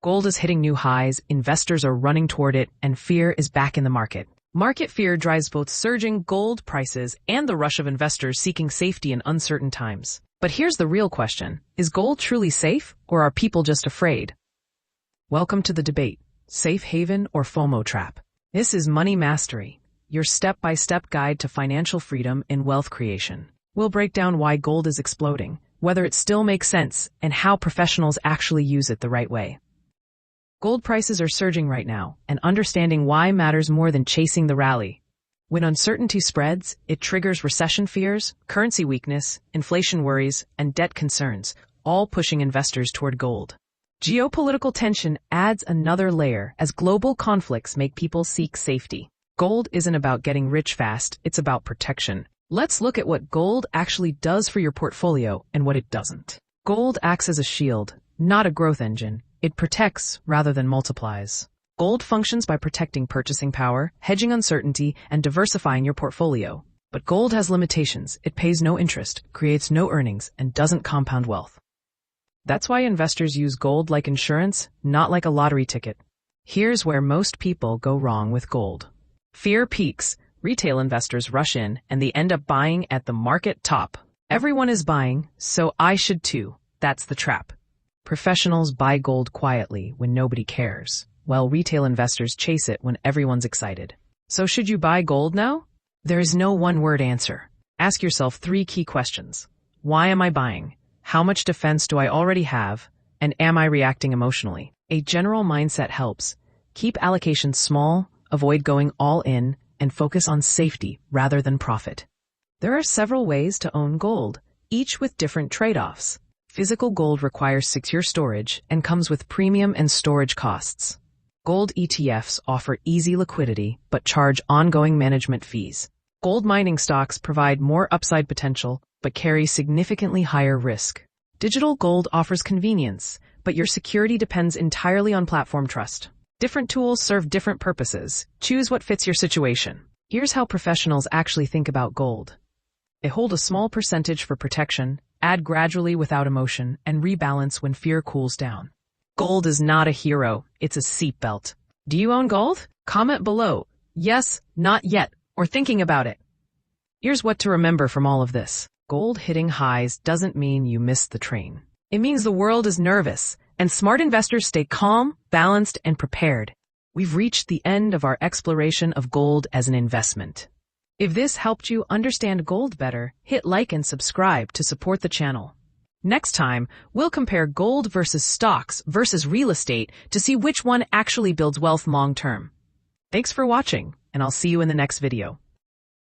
Gold is hitting new highs, investors are running toward it, and fear is back in the market. Market fear drives both surging gold prices and the rush of investors seeking safety in uncertain times. But here's the real question. Is gold truly safe, or are people just afraid? Welcome to the debate, safe haven or FOMO trap. This is Money Mastery, your step-by-step guide to financial freedom and wealth creation. We'll break down why gold is exploding, whether it still makes sense, and how professionals actually use it the right way. Gold prices are surging right now, and understanding why matters more than chasing the rally. When uncertainty spreads, it triggers recession fears, currency weakness, inflation worries, and debt concerns, all pushing investors toward gold. Geopolitical tension adds another layer as global conflicts make people seek safety. Gold isn't about getting rich fast, it's about protection. Let's look at what gold actually does for your portfolio and what it doesn't. Gold acts as a shield, not a growth engine. It protects rather than multiplies. Gold functions by protecting purchasing power, hedging uncertainty, and diversifying your portfolio. But gold has limitations. It pays no interest, creates no earnings, and doesn't compound wealth. That's why investors use gold like insurance, not like a lottery ticket. Here's where most people go wrong with gold. Fear peaks, retail investors rush in, and they end up buying at the market top. Everyone is buying, so I should too. That's the trap. Professionals buy gold quietly when nobody cares, while retail investors chase it when everyone's excited. So should you buy gold now? There is no one-word answer. Ask yourself 3 key questions. Why am I buying? How much defense do I already have? And am I reacting emotionally? A general mindset helps. Keep allocations small, avoid going all in, and focus on safety rather than profit. There are several ways to own gold, each with different trade-offs. Physical gold requires secure storage and comes with premium and storage costs. Gold ETFs offer easy liquidity but charge ongoing management fees. Gold mining stocks provide more upside potential but carry significantly higher risk. Digital gold offers convenience, but your security depends entirely on platform trust. Different tools serve different purposes. Choose what fits your situation. Here's how professionals actually think about gold. They hold a small percentage for protection, add gradually without emotion, and rebalance when fear cools down. Gold is not a hero, it's a seatbelt. Do you own gold? Comment below, yes, not yet, or thinking about it. Here's what to remember from all of this. Gold hitting highs doesn't mean you missed the train. It means the world is nervous, and smart investors stay calm, balanced, and prepared. We've reached the end of our exploration of gold as an investment. If this helped you understand gold better, hit like and subscribe to support the channel. Next time, we'll compare gold versus stocks versus real estate to see which one actually builds wealth long term. Thanks for watching, and I'll see you in the next video.